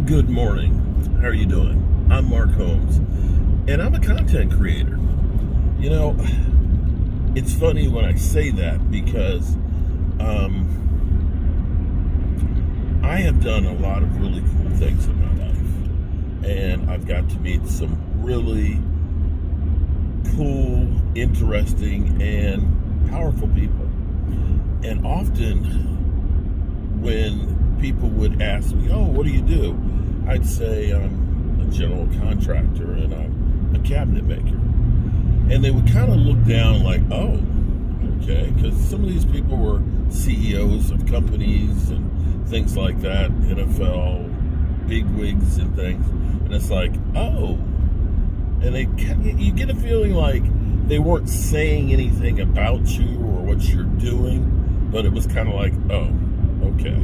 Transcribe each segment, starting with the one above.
Good morning. How are you doing? I'm Mark Holmes, and I'm a content creator. You know, it's funny when I say that because I have done a lot of really cool things in my life, and I've got to meet some really cool, interesting, and powerful people. And often when people would ask me, "Oh, what do you do?" I'd say I'm a general contractor and I'm a cabinet maker. And they would kind of look down like, "Oh, okay," because some of these people were CEOs of companies and things like that, NFL bigwigs and things. And it's like, "Oh," and you get a feeling like they weren't saying anything about you or what you're doing, but it was kind of like, "Oh, okay."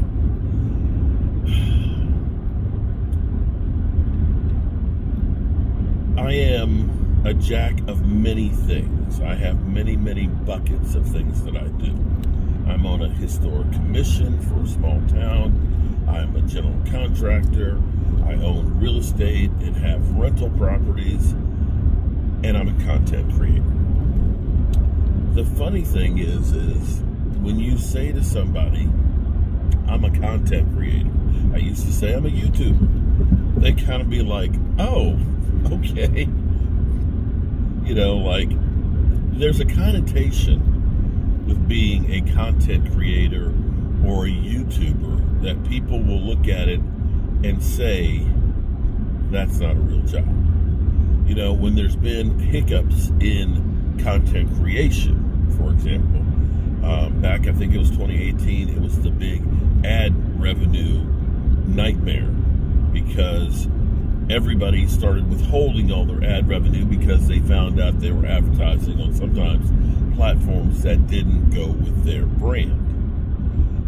I am a jack of many things. I have many, many buckets of things that I do. I'm on a historic commission for a small town. I'm a general contractor. I own real estate and have rental properties. And I'm a content creator. The funny thing is when you say to somebody, "I'm a content creator," I used to say I'm a YouTuber. They kind of be like, "Oh, okay." You know, like, there's a connotation with being a content creator or a YouTuber that people will look at it and say, that's not a real job. You know, when there's been hiccups in content creation, for example, back, I think it was 2018, it was the big ad revenue nightmare because everybody started withholding all their ad revenue because they found out they were advertising on sometimes platforms that didn't go with their brand.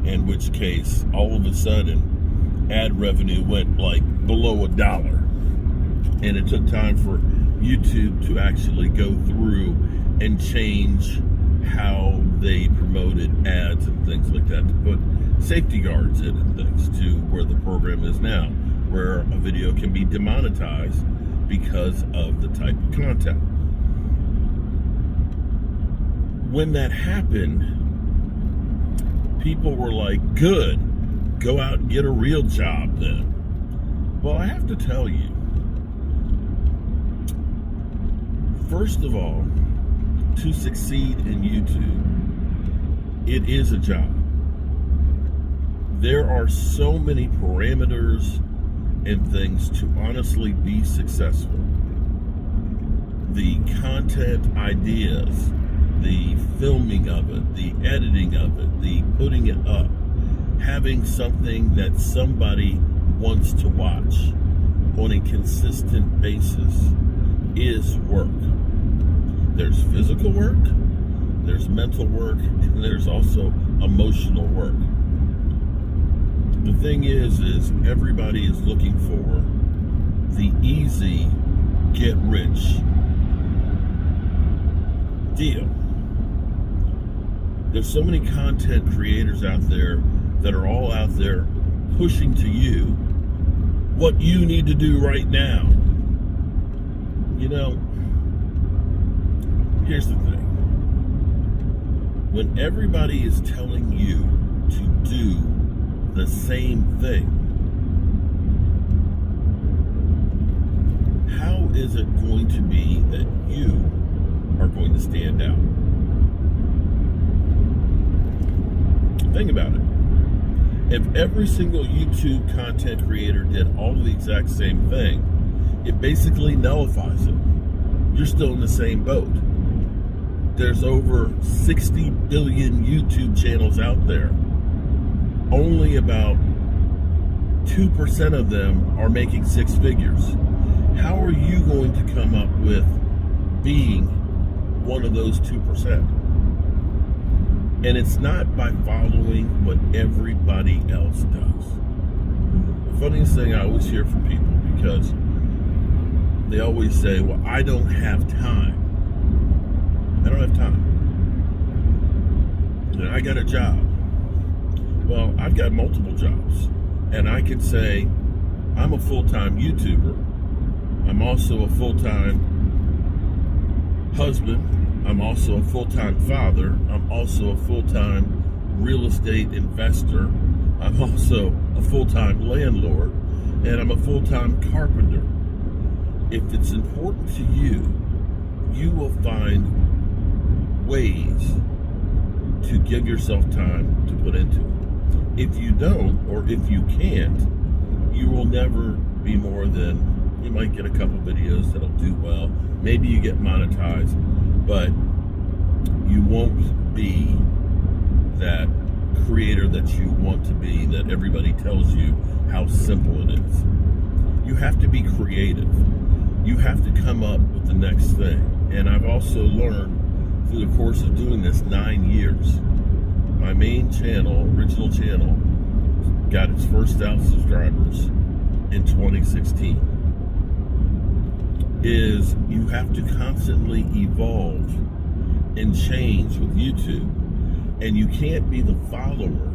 In which case, all of a sudden, ad revenue went like below $1. And it took time for YouTube to actually go through and change how they promoted ads and things like that, to put safety guards in and things to where the program is now, where a video can be demonetized because of the type of content. When that happened, people were like, "Good, go out and get a real job then." Well, I have to tell you, first of all, to succeed in YouTube, it is a job. There are so many parameters and things to honestly be successful. The content ideas, the filming of it, the editing of it, the putting it up, having something that somebody wants to watch on a consistent basis is work. There's physical work, there's mental work, and there's also emotional work. The thing is everybody is looking for the easy get rich deal. There's so many content creators out there that are all out there pushing to you what you need to do right now. You know, here's the thing. When everybody is telling you to do the same thing, how is it going to be that you are going to stand out? Think about it. If every single YouTube content creator did all the exact same thing, it basically nullifies it. You're still in the same boat. There's over 60 billion YouTube channels out there. Only about 2% of them are making six figures. How are you going to come up with being one of those 2%? And it's not by following what everybody else does. The funniest thing I always hear from people, because they always say, "Well, I don't have time. I don't have time. And I got a job." Well, I've got multiple jobs. And I could say, I'm a full-time YouTuber. I'm also a full-time husband. I'm also a full-time father. I'm also a full-time real estate investor. I'm also a full-time landlord. And I'm a full-time carpenter. If it's important to you, you will find ways to give yourself time to put into it. If you don't, or if you can't, you will never be more than, you might get a couple videos that'll do well. Maybe you get monetized, but you won't be that creator that you want to be, that everybody tells you how simple it is. You have to be creative. You have to come up with the next thing. And I've also learned through the course of doing this 9 years, my main channel, original channel, got its first 1,000 subscribers in 2016, is you have to constantly evolve and change with YouTube. And you can't be the follower.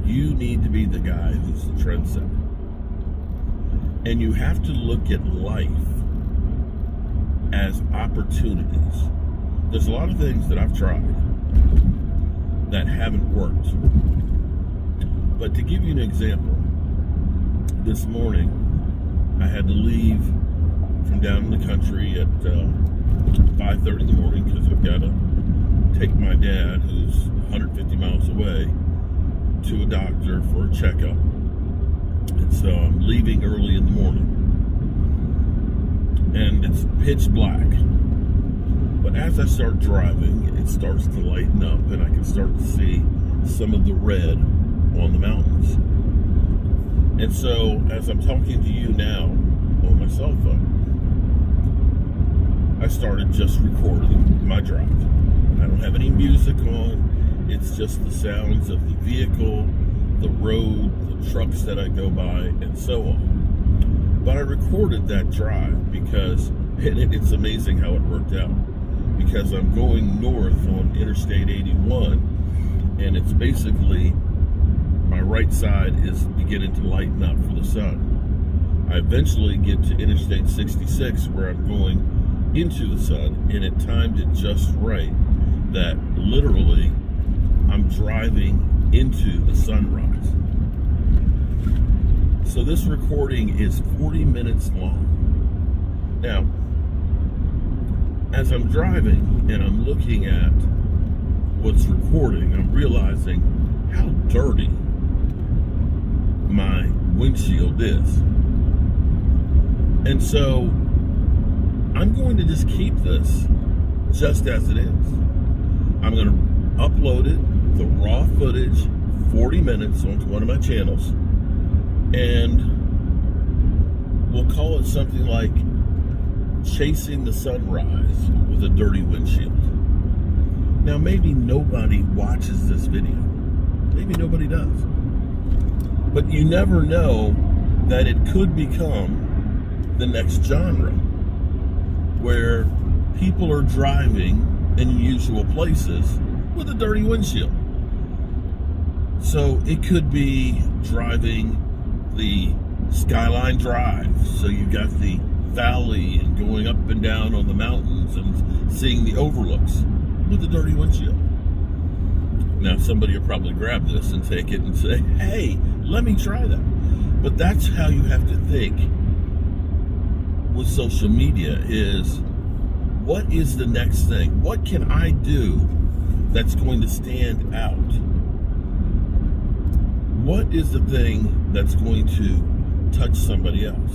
You need to be the guy who's the trendsetter. And you have to look at life as opportunities. There's a lot of things that I've tried that haven't worked. But to give you an example, this morning I had to leave from down in the country at 5:30 in the morning because I've got to take my dad, who's 150 miles away, to a doctor for a checkup. And so I'm leaving early in the morning. And it's pitch black. But as I start driving, it starts to lighten up and I can start to see some of the red on the mountains. And so as I'm talking to you now on my cell phone, I started just recording my drive. I don't have any music on. It's just the sounds of the vehicle, the road, the trucks that I go by, and so on. But I recorded that drive because it's amazing how it worked out. Because I'm going north on Interstate 81, and it's basically, my right side is beginning to lighten up for the sun. I eventually get to Interstate 66 where I'm going into the sun, and it timed it just right that literally I'm driving into the sunrise. So this recording is 40 minutes long. Now, as I'm driving and I'm looking at what's recording, I'm realizing how dirty my windshield is. And so I'm going to just keep this just as it is. I'm going to upload it, the raw footage, 40 minutes onto one of my channels, and we'll call it something like Chasing the Sunrise with a Dirty Windshield. Now, maybe nobody watches this video. Maybe nobody does. But you never know that it could become the next genre, where people are driving in unusual places with a dirty windshield. So it could be driving the Skyline Drive, so you got the valley and going up and down on the mountains and seeing the overlooks with a dirty windshield. Now somebody will probably grab this and take it and say, hey, let me try that. But that's how you have to think with social media, is what is the next thing? What can I do that's going to stand out? What is the thing that's going to touch somebody else?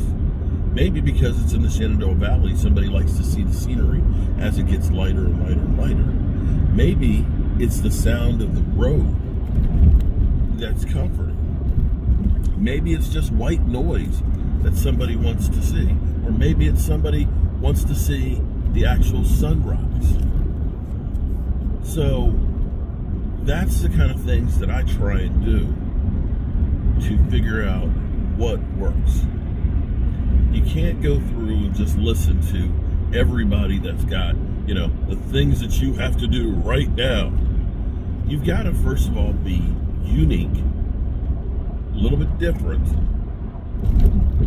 Maybe because it's in the Shenandoah Valley, somebody likes to see the scenery as it gets lighter and lighter and lighter. Maybe it's the sound of the road that's comforting. Maybe it's just white noise that somebody wants to see. Or maybe it's somebody wants to see the actual sunrise. So that's the kind of things that I try and do to figure out what works. You can't go through and just listen to everybody that's got, the things that you have to do right now. You've got to, first of all, be unique, a little bit different,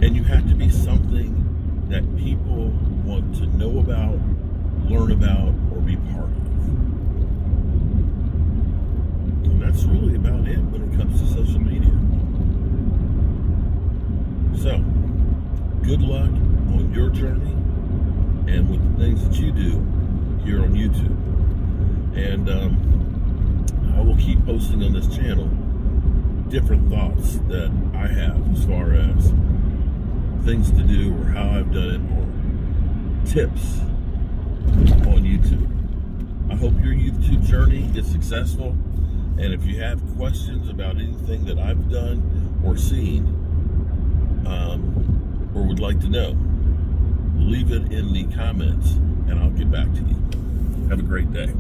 And you have to be something that people want to know about, learn about, or be part of. And that's really about it when it comes to social media. So, good luck on your journey and with the things that you do here on YouTube. And I will keep posting on this channel different thoughts that I have as far as things to do or how I've done it or tips on YouTube. I hope your YouTube journey is successful. And if you have questions about anything that I've done or seen or would like to know, leave it in the comments and I'll get back to you. Have a great day.